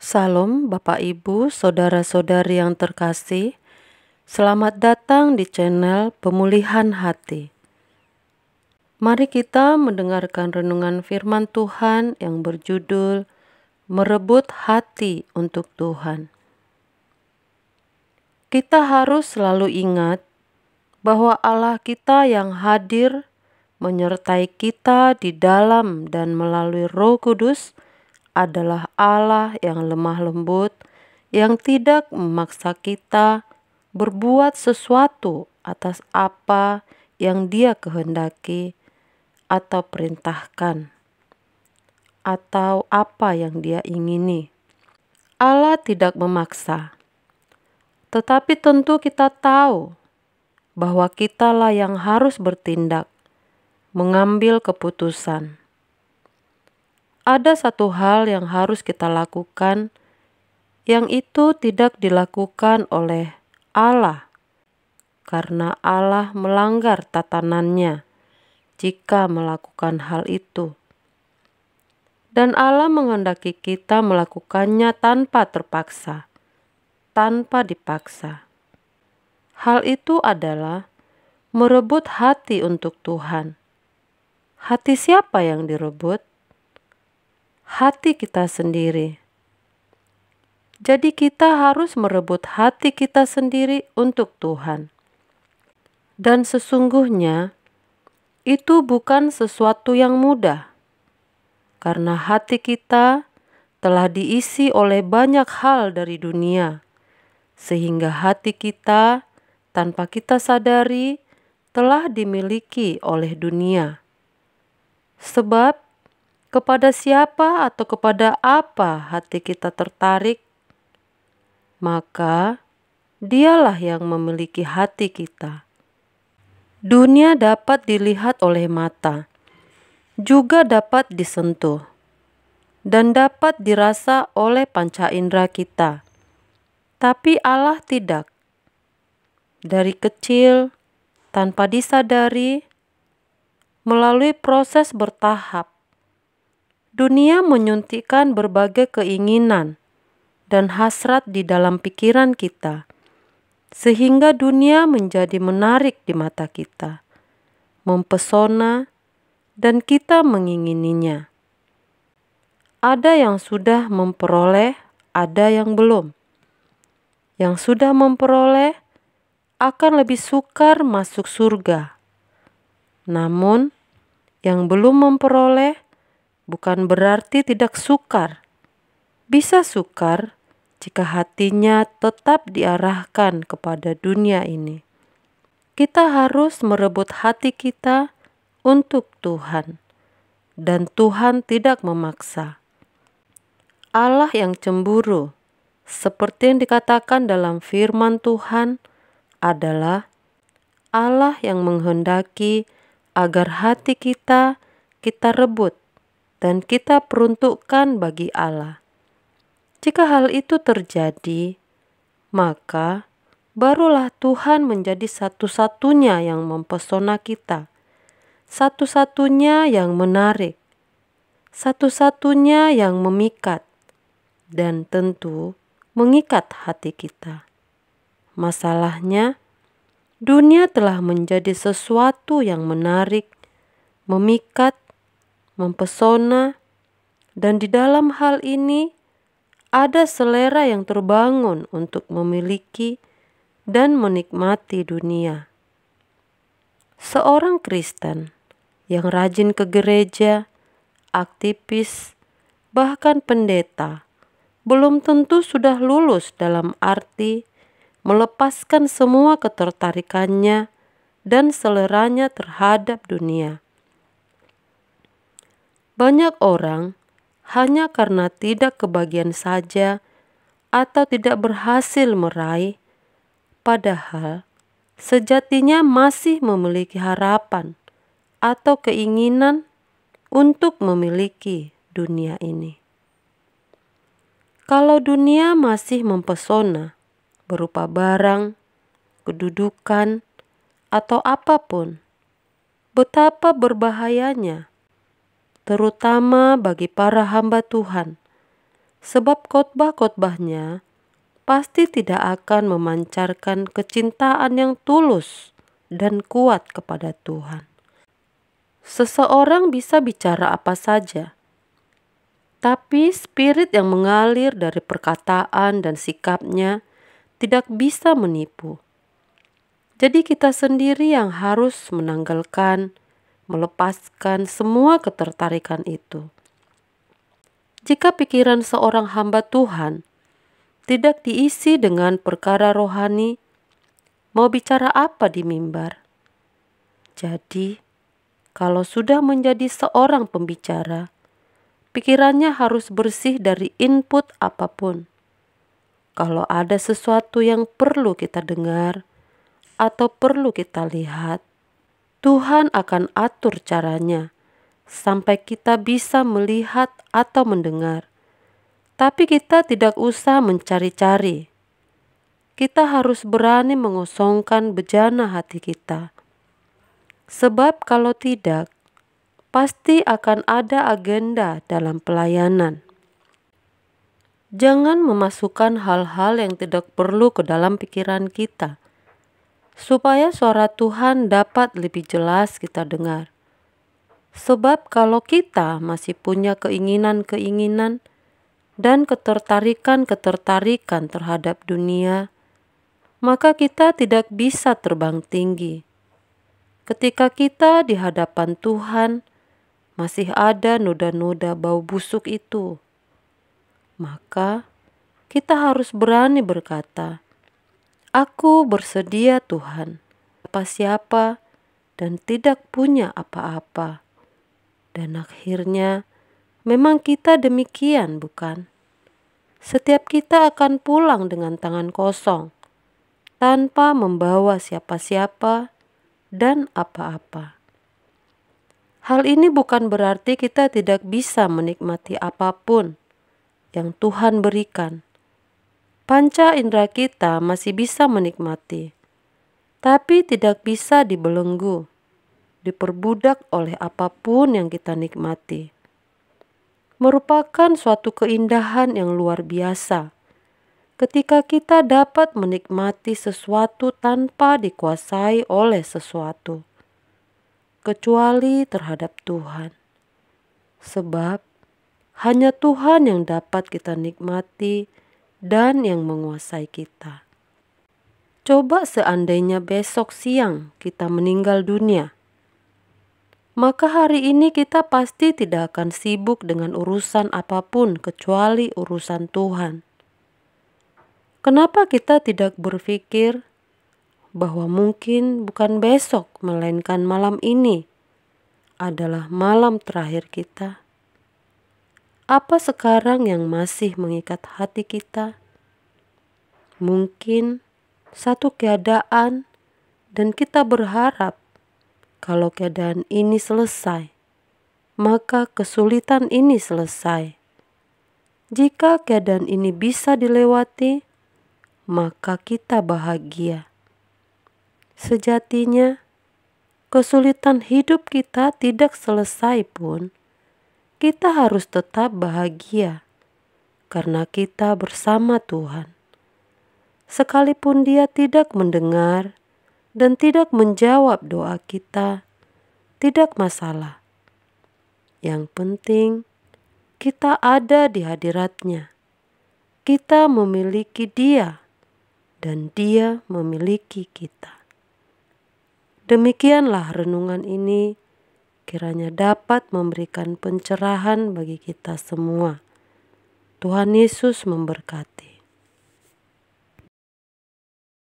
Salam Bapak Ibu, saudara-saudari yang terkasih. Selamat datang di channel Pemulihan Hati. Mari kita mendengarkan renungan firman Tuhan yang berjudul Merebut Hati untuk Tuhan. Kita harus selalu ingat bahwa Allah kita yang hadir menyertai kita di dalam dan melalui Roh Kudus adalah Allah yang lemah lembut, yang tidak memaksa kita berbuat sesuatu atas apa yang Dia kehendaki atau perintahkan, atau apa yang Dia ingini. Allah tidak memaksa, tetapi tentu kita tahu bahwa kitalah yang harus bertindak, mengambil keputusan. Ada satu hal yang harus kita lakukan, yang itu tidak dilakukan oleh Allah, karena Allah melanggar tatanannya jika melakukan hal itu. Dan Allah menghendaki kita melakukannya tanpa terpaksa, tanpa dipaksa. Hal itu adalah merebut hati untuk Tuhan. Hati siapa yang direbut? Hati kita sendiri. Jadi kita harus merebut hati kita sendiri untuk Tuhan. Dan sesungguhnya itu bukan sesuatu yang mudah, karena hati kita telah diisi oleh banyak hal dari dunia, sehingga hati kita tanpa kita sadari telah dimiliki oleh dunia. Sebab kepada siapa atau kepada apa hati kita tertarik, maka dialah yang memiliki hati kita. Dunia dapat dilihat oleh mata, juga dapat disentuh, dan dapat dirasa oleh panca indera kita. Tapi Allah tidak. Dari kecil, tanpa disadari, melalui proses bertahap, dunia menyuntikkan berbagai keinginan dan hasrat di dalam pikiran kita, sehingga dunia menjadi menarik di mata kita, mempesona, dan kita mengingininya. Ada yang sudah memperoleh, ada yang belum. Yang sudah memperoleh akan lebih sukar masuk surga. Namun, yang belum memperoleh bukan berarti tidak sukar. Bisa sukar jika hatinya tetap diarahkan kepada dunia ini. Kita harus merebut hati kita untuk Tuhan, dan Tuhan tidak memaksa. Allah yang cemburu, seperti yang dikatakan dalam firman Tuhan, adalah Allah yang menghendaki agar hati kita rebut dan kita peruntukkan bagi Allah. Jika hal itu terjadi, maka barulah Tuhan menjadi satu-satunya yang mempesona kita, satu-satunya yang menarik, satu-satunya yang memikat, dan tentu mengikat hati kita. Masalahnya, dunia telah menjadi sesuatu yang menarik, memikat, mempesona, dan di dalam hal ini ada selera yang terbangun untuk memiliki dan menikmati dunia. Seorang Kristen yang rajin ke gereja, aktivis, bahkan pendeta, belum tentu sudah lulus dalam arti melepaskan semua ketertarikannya dan seleranya terhadap dunia. Banyak orang hanya karena tidak kebagian saja atau tidak berhasil meraih, padahal sejatinya masih memiliki harapan atau keinginan untuk memiliki dunia ini. Kalau dunia masih mempesona berupa barang, kedudukan, atau apapun, betapa berbahayanya, terutama bagi para hamba Tuhan, sebab khotbah-khotbahnya pasti tidak akan memancarkan kecintaan yang tulus dan kuat kepada Tuhan. Seseorang bisa bicara apa saja, tapi spirit yang mengalir dari perkataan dan sikapnya tidak bisa menipu. Jadi kita sendiri yang harus menanggalkan, melepaskan semua ketertarikan itu. Jika pikiran seorang hamba Tuhan tidak diisi dengan perkara rohani, mau bicara apa di mimbar? Jadi, kalau sudah menjadi seorang pembicara, pikirannya harus bersih dari input apapun. Kalau ada sesuatu yang perlu kita dengar atau perlu kita lihat, Tuhan akan atur caranya sampai kita bisa melihat atau mendengar. Tapi kita tidak usah mencari-cari. Kita harus berani mengosongkan bejana hati kita. Sebab kalau tidak, pasti akan ada agenda dalam pelayanan. Jangan memasukkan hal-hal yang tidak perlu ke dalam pikiran kita, supaya suara Tuhan dapat lebih jelas kita dengar. Sebab kalau kita masih punya keinginan-keinginan dan ketertarikan-ketertarikan terhadap dunia, maka kita tidak bisa terbang tinggi. Ketika kita di hadapan Tuhan, masih ada noda-noda bau busuk itu, maka kita harus berani berkata, "Aku bersedia Tuhan, siapa dan tidak punya apa-apa." Dan akhirnya memang kita demikian, bukan? Setiap kita akan pulang dengan tangan kosong, tanpa membawa siapa-siapa dan apa-apa. Hal ini bukan berarti kita tidak bisa menikmati apapun yang Tuhan berikan. Panca indera kita masih bisa menikmati, tapi tidak bisa dibelenggu, diperbudak oleh apapun yang kita nikmati. Merupakan suatu keindahan yang luar biasa ketika kita dapat menikmati sesuatu tanpa dikuasai oleh sesuatu, kecuali terhadap Tuhan. Sebab hanya Tuhan yang dapat kita nikmati dan yang menguasai kita. Coba seandainya besok siang kita meninggal dunia, maka hari ini kita pasti tidak akan sibuk dengan urusan apapun kecuali urusan Tuhan. Kenapa kita tidak berpikir bahwa mungkin bukan besok melainkan malam ini adalah malam terakhir kita? Apa sekarang yang masih mengikat hati kita? Mungkin satu keadaan dan kita berharap kalau keadaan ini selesai, maka kesulitan ini selesai. Jika keadaan ini bisa dilewati, maka kita bahagia. Sejatinya, kesulitan hidup kita tidak selesai pun, kita harus tetap bahagia karena kita bersama Tuhan. Sekalipun Dia tidak mendengar dan tidak menjawab doa kita, tidak masalah. Yang penting kita ada di hadirat-Nya. Kita memiliki Dia dan Dia memiliki kita. Demikianlah renungan ini kiranya dapat memberikan pencerahan bagi kita semua. Tuhan Yesus memberkati.